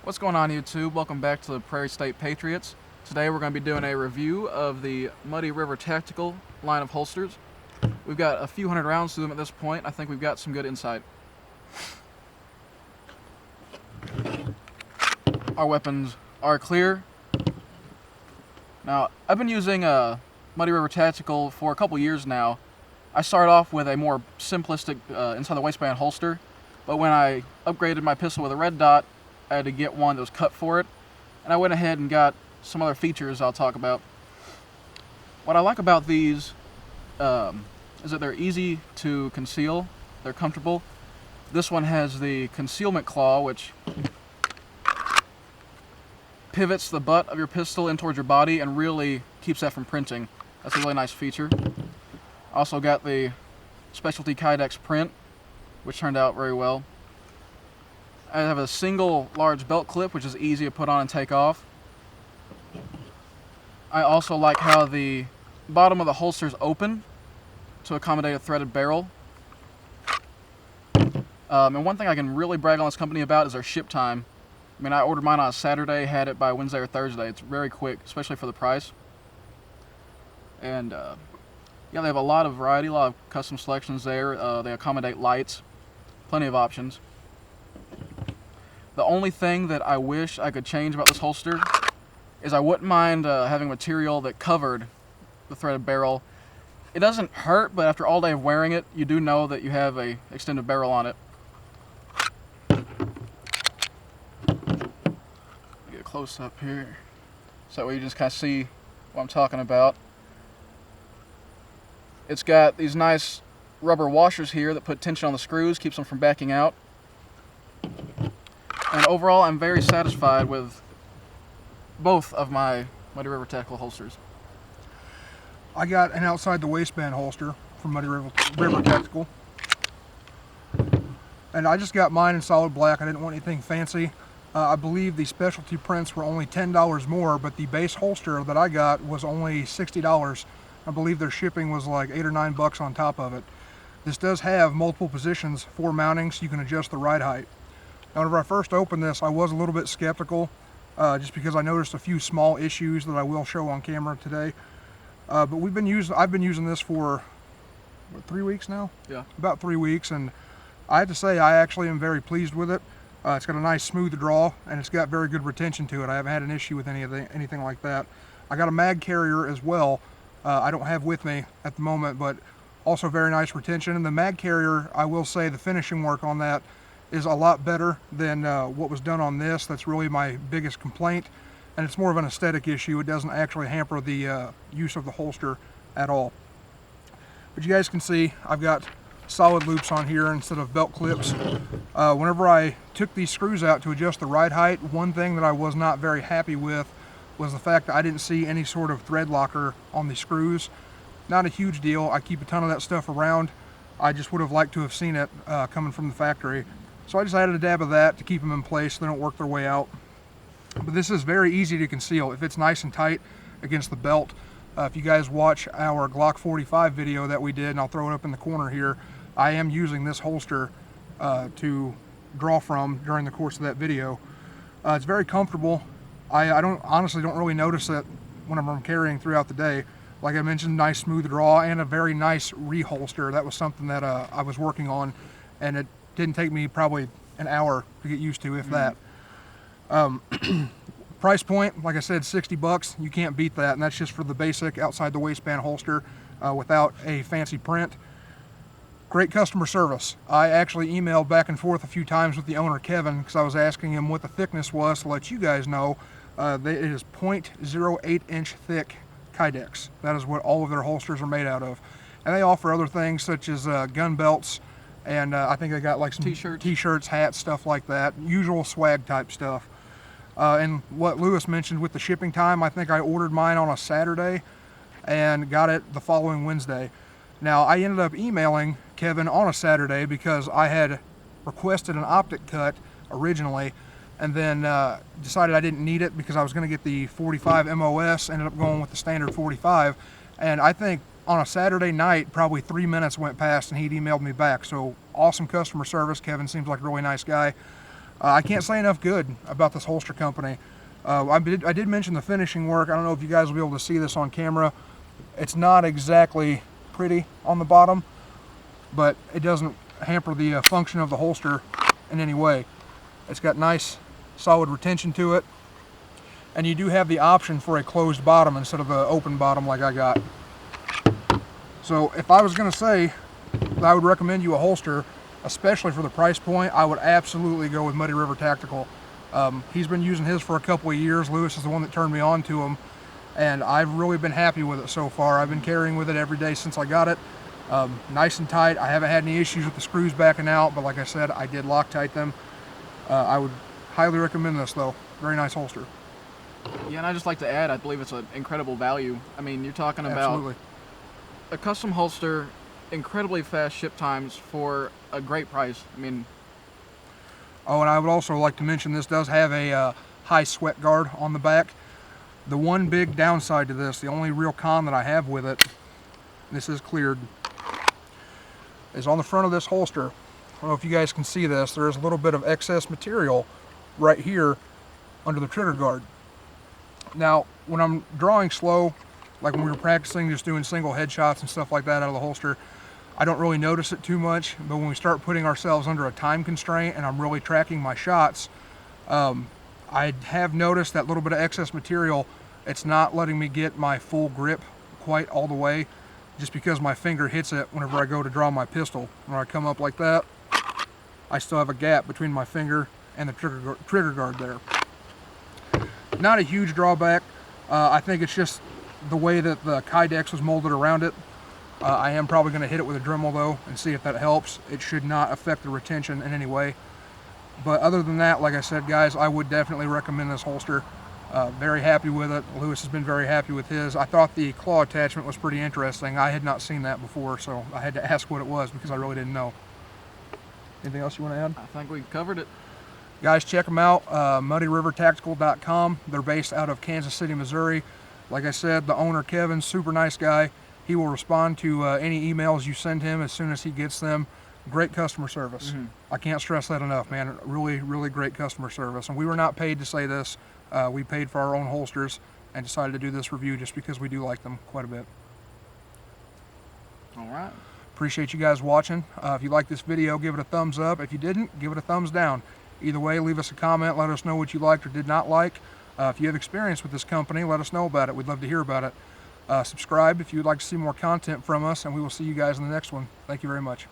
What's going on, YouTube? Welcome back to the Prairie State Patriots. Today we're going to be doing a review of the Muddy River Tactical line of holsters. We've got a few hundred rounds to them at this point. I think we've got some good insight. Our weapons are clear. Now, I've been using Muddy River Tactical for a couple years now. I started off with a more simplistic inside the waistband holster, but when I upgraded my pistol with a red dot, I had to get one that was cut for it, and I went ahead and got some other features I'll talk about. What I like about these is that they're easy to conceal, they're comfortable. This one has the concealment claw, which pivots the butt of your pistol in towards your body and really keeps that from printing. That's a really nice feature. Also got the specialty Kydex print, which turned out very well. I have a single large belt clip, which is easy to put on and take off. I also like how the bottom of the holster is open to accommodate a threaded barrel. And one thing I can really brag on this company about is their ship time. I mean, I ordered mine on a Saturday, had it by Wednesday or Thursday. It's very quick, especially for the price. And yeah, they have a lot of variety, a lot of custom selections there. They accommodate lights, plenty of options. The only thing that I wish I could change about this holster is I wouldn't mind having material that covered the threaded barrel. It doesn't hurt, but after all day of wearing it, you do know that you have a extended barrel on it. Get a close up here, so that way you just kind of see what I'm talking about. It's got these nice rubber washers here that put tension on the screws, keeps them from backing out. And overall, I'm very satisfied with both of my Muddy River Tactical holsters. I got an outside the waistband holster from Muddy River Tactical. And I just got mine in solid black. I didn't want anything fancy. I believe the specialty prints were only $10 more, but the base holster that I got was only $60. I believe their shipping was like $8 or $9 on top of it. This does have multiple positions for mounting, so you can adjust the ride height. Now, whenever I first opened this, I was a little bit skeptical, just because I noticed a few small issues that I will show on camera today. But I've been using this for what, 3 weeks now? Yeah. About 3 weeks, and I have to say I actually am very pleased with it. It's got a nice smooth draw, and it's got very good retention to it. I haven't had an issue with anything like that. I got a mag carrier as well. I don't have with me at the moment, but also very nice retention. And the mag carrier, I will say the finishing work on that is a lot better than what was done on this. That's really my biggest complaint, and it's more of an aesthetic issue. It doesn't actually hamper the use of the holster at all. But you guys can see I've got solid loops on here instead of belt clips. Whenever I took these screws out to adjust the ride height, one thing that I was not very happy with was the fact that I didn't see any sort of thread locker on the screws. Not a huge deal. I keep a ton of that stuff around. I just would have liked to have seen it coming from the factory. So I just added a dab of that to keep them in place so they don't work their way out. But this is very easy to conceal. It fits nice and tight against the belt. If you guys watch our Glock 45 video that we did, and I'll throw it up in the corner here, I am using this holster to draw from during the course of that video. It's very comfortable. I honestly don't really notice it whenever I'm carrying throughout the day. Like I mentioned, nice smooth draw and a very nice reholster. That was something that I was working on, and it didn't take me probably an hour to get used to, if that. Price point, like I said, $60. You can't beat that, and that's just for the basic outside the waistband holster without a fancy print. Great customer service. I actually emailed back and forth a few times with the owner, Kevin, because I was asking him what the thickness was to let you guys know. It is 0.08 inch thick Kydex. That is what all of their holsters are made out of. And they offer other things such as gun belts, and I think they got like some t-shirts, hats, stuff like that. Usual swag type stuff. And what Lewis mentioned with the shipping time, I think I ordered mine on a Saturday and got it the following Wednesday. Now, I ended up emailing Kevin on a Saturday because I had requested an optic cut originally, and then decided I didn't need it because I was going to get the 45 MOS, ended up going with the standard 45, and I think on a Saturday night, probably 3 minutes went past and he'd emailed me back. So awesome customer service. Kevin seems like a really nice guy. I can't say enough good about this holster company. I did mention the finishing work. I don't know if you guys will be able to see this on camera. It's not exactly pretty on the bottom, but it doesn't hamper the function of the holster in any way. It's got nice solid retention to it, and you do have the option for a closed bottom instead of an open bottom like I got. So if I was going to say that I would recommend you a holster, especially for the price point, I would absolutely go with Muddy River Tactical. He's been using his for a couple of years. Lewis is the one that turned me on to him, and I've really been happy with it so far. I've been carrying with it every day since I got it. Nice and tight. I haven't had any issues with the screws backing out, but like I said, I did Loctite them. I would highly recommend this though. Very nice holster. Yeah, and I just like to add, I believe it's an incredible value. I mean, you're talking about Absolutely. a custom holster, incredibly fast ship times for a great price. I mean, oh, and I would also like to mention this does have a high sweat guard on the back. The one big downside to this, the only real con that I have with it, this is cleared, is on the front of this holster. I don't know if you guys can see this, there is a little bit of excess material right here under the trigger guard. Now, when I'm drawing slow, like when we were practicing just doing single headshots and stuff like that out of the holster, I don't really notice it too much, but when we start putting ourselves under a time constraint and I'm really tracking my shots, I have noticed that little bit of excess material, it's not letting me get my full grip quite all the way, just because my finger hits it whenever I go to draw my pistol. When I come up like that, I still have a gap between my finger and the trigger guard there. Not a huge drawback. I think it's just the way that the Kydex was molded around it. I am probably going to hit it with a Dremel though and see if that helps. It should not affect the retention in any way. But other than that, like I said, guys, I would definitely recommend this holster. Very happy with it. Lewis has been very happy with his. I thought the claw attachment was pretty interesting. I had not seen that before, so I had to ask what it was because I really didn't know. Anything else you want to add? I think we covered it. Guys, check them out, muddyrivertactical.com. They're based out of Kansas City, Missouri. Like I said, the owner, Kevin, super nice guy. He will respond to any emails you send him as soon as he gets them. Great customer service. I can't stress that enough, man. Really, really great customer service. And we were not paid to say this. We paid for our own holsters and decided to do this review just because we do like them quite a bit. All right. Appreciate you guys watching. If you like this video, give it a thumbs up. If you didn't, give it a thumbs down. Either way, leave us a comment. Let us know what you liked or did not like. If you have experience with this company, let us know about it. We'd love to hear about it. Subscribe if you would like to see more content from us, and we will see you guys in the next one. Thank you very much.